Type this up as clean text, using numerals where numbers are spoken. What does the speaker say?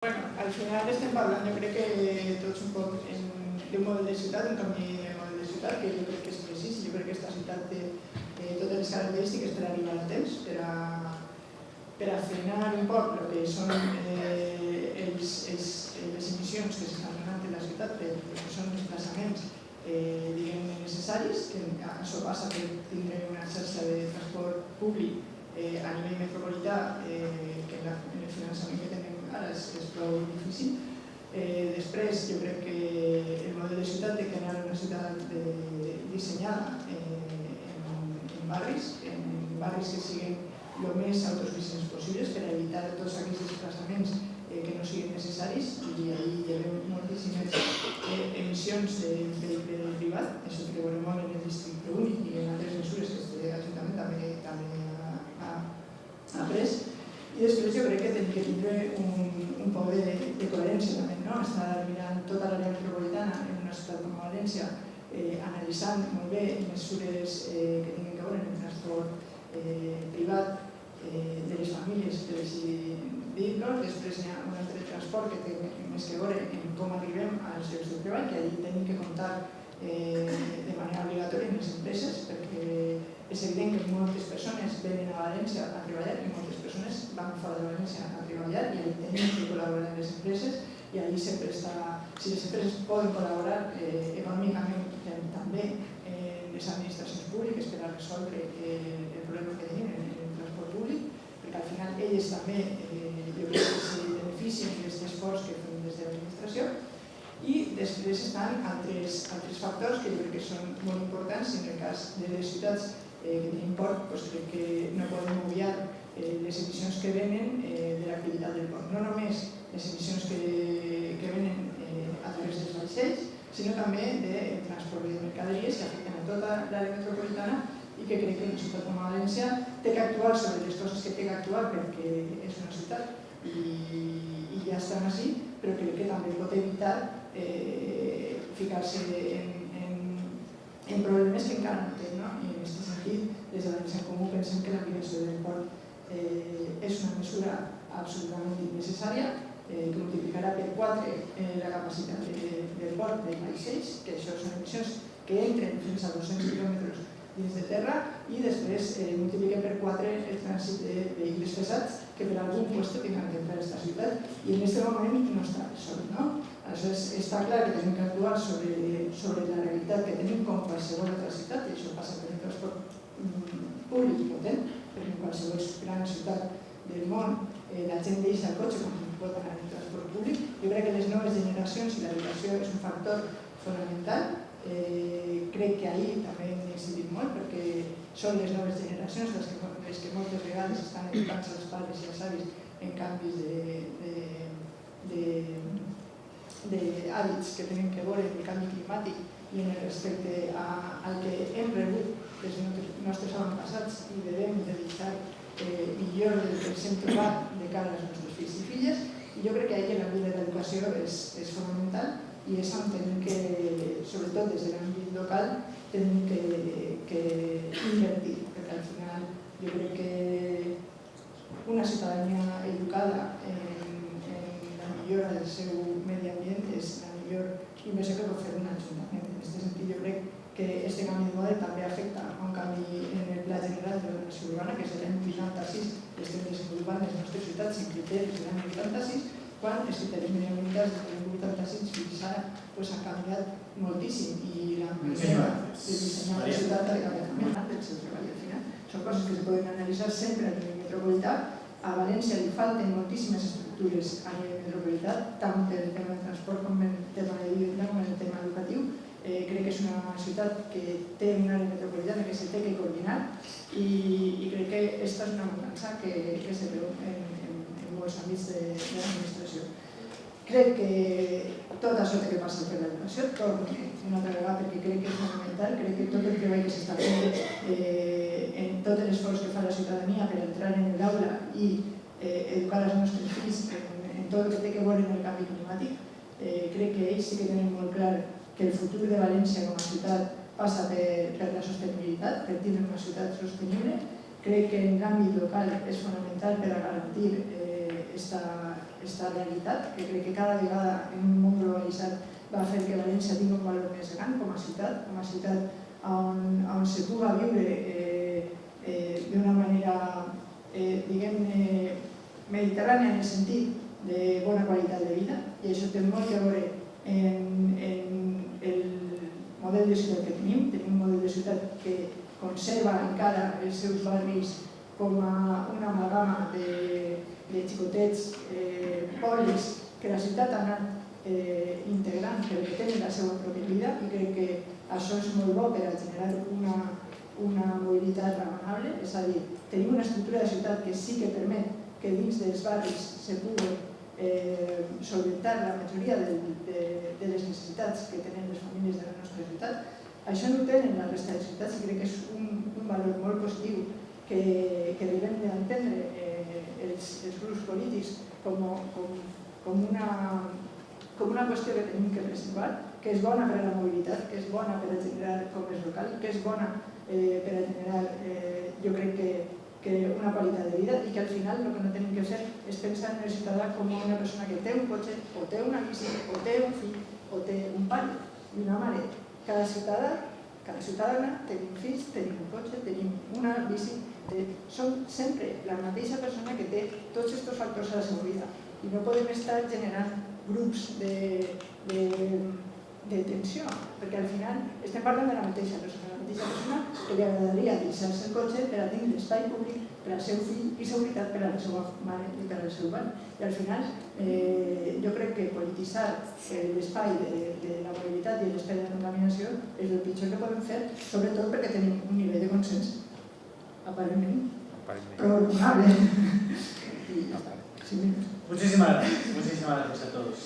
Bueno, al final estem parlant, jo crec que tots un poc d'un model de ciutat, un canvi de model de ciutat, que jo crec que és precís. Jo crec que aquesta ciutat té totes les característiques per arribar al temps, per a frenar un poc el que són les emissions que s'estan donant en la ciutat, per que són desplaçaments necessaris, que això passa per tindre una xarxa de transport públic a nivell metropolità, que en el finançament que tenim ara és prou difícil. Després, jo crec que el model de ciutat té que anar a una ciutat dissenyada en barris que siguin el més autosuficients possibles per evitar tots aquells desplaçaments que no siguin necessaris, i ahir hi ha moltíssimes emissions de vehicle privat. Això que veurem molt en el districte únic i en altres mesures que l'Ajuntament també ha pres. I després jo crec que hem de tindre un poc de coherència també, estar mirant tota l'àrea metropolitana en una ciutat com València, analitzant molt bé mesures que tinguin a veure amb el transport privat de les famílies per decidir-los. Després hi ha un altre transport que té més que veure amb com arribem als llocs de treball, que allí tenim que comptar de manera obligatòria amb les empreses, perquè és evident que moltes persones venen a València a treballar i moltes persones van fora de València a treballar, i allí tenim que col·laborar amb les empreses, i allí sempre està, si les empreses poden col·laborar econòmicament també en les administracions públiques per a resoldre el problema que tenim en el transport públic, perquè al final elles també jo crec que se beneficien d'aquest esforç que fem des de l'administració. I després estan altres factors que jo crec que són molt importants. En el cas de les ciutats que tenim port, crec que no podem obviar les emissions que venen de l'activitat del port. No només les emissions que venen a través dels vaixells, sinó també del transport de mercaderies que afecten a tota l'àrea metropolitana, i que crec que una ciutat com València té que actuar sobre les coses que té que actuar perquè és una ciutat i ja estan així, però crec que també pot evitar ficar-se en problemes que encara no té. I en aquest sentit, des de l'Agència en Comú pensem que l'ampliació del port és una mesura absolutament necessària, que multiplicarà per 4 la capacitat del port de vaixells, que això són emissions que entren fins a 200 quilòmetres dins de terra, i després multiplica per 4 el trànsit de vehicles pesats que per algun lloc tenen d'entrar a aquesta ciutat, i en aquest moment no està resolt. Aleshores, està clar que tenim que actuar sobre la realitat que tenim com qualsevol altra ciutat, i això passa per el transport públic potent, perquè en qualsevol gran ciutat del món la gent deixa el cotxe quan pot anar en transport públic. Jo crec que les noves generacions i l'educació és un factor fonamental. Crec que ahir també hem incidit molt, perquè són les noves generacions les que moltes vegades estan educant-se els pares i els avis en canvis d'hàbits que tenen que veure amb el canvi climàtic i en el respecte al que hem rebut dels nostres avantpassats, i devem de deixar millor del que ens hem trobat de cara als nostres fills i filles. I jo crec que ahir l'àmbit de l'educació és fonamental, i és on tenim que, sobretot des de l'àmbit local, tenim que invertir, perquè al final jo crec que una ciutadania educada en la millora del seu medi ambient és la millor inversió que pot fer un ajuntament. En aquest sentit, jo crec que aquest canvi de model també afecta a un canvi en el pla general de l'ordenació urbana, que és de l'any 86, que estem desenvolupant les nostres ciutats en criteris de l'any 86, quan els criteris mediambientals de l'any 86 fins ara han canviat moltíssim, i la manera de dissenyar la ciutat ha de canviar també del seu treball. Al final són coses que es poden analitzar sempre a nivell metropolità. A València li falten moltíssimes estructures a nivell metropolità, tant per el tema del transport com per el tema de vivienda com el tema educatiu. Crec que és una ciutat que té una àrea metropolitana que se té que coordinar, i crec que aquesta és una mancança que se veu en molts àmbits de l'administració. Crec que tot això té que passar per l'educació, torno una altra vegada perquè crec que és fonamental. Crec que tot el treball que s'està fent en tot l'esforç que fa la ciutadania per entrar en l'aula i educar els nostres fills en tot el que té que veure amb el canvi climàtic, crec que ells sí que tenen molt clar que el futur de València com a ciutat passa per la sostenibilitat, per tindre una ciutat sostenible. Crec que en l'àmbit local és fonamental per a garantir aquesta realitat, que crec que cada vegada en un món globalitzat va fer que València tingui un valor més gran com a ciutat on se puga viure d'una manera, diguem-ne, mediterrània en el sentit de bona qualitat de vida, i això té molt a veure en el model de ciutat que tenim. Tenim un model de ciutat que conserva encara els seus barris com a una amalgama de xicotets polis que la ciutat ha anat integrant perquè tenen la seva pròpia vida, i crec que això és molt bo per a generar una mobilitat raonable. És a dir, tenim una estructura de ciutat que sí que permet que dins dels barris se pugui solventar la majoria de les necessitats que tenen les famílies de la nostra ciutat. Això no ho tenen la resta de ciutats, i crec que és un valor molt positiu que devem d'entendre els grups polítics com una qüestió que tenim que preservar, que és bona per a la mobilitat, que és bona per a generar comerç local, que és bona per a generar, jo crec que una qualitat de vida, i que al final el que no tenim que fer és pensar en el ciutadà com una persona que té un cotxe, o té una bici, o té un fill, o té un pare i una mare. Cada ciutadana tenim fills, tenim un cotxe, tenim una bici, som sempre la mateixa persona que té tots aquests factors a la seva vida, i no podem estar generant grups de tensió, perquè al final estem parlant de la mateixa persona que li agradaria deixar-se el cotxe per a tenir l'espai públic per al seu fill i seguretat per a la seva mare i per al seu pare. I al final jo crec que polititzar l'espai de la mobilitat i l'espai de la contaminació és el pitjor que podem fer, sobretot perquè tenim un nivell de consens aparentment prou raonable. Muchísimas gracias a todos.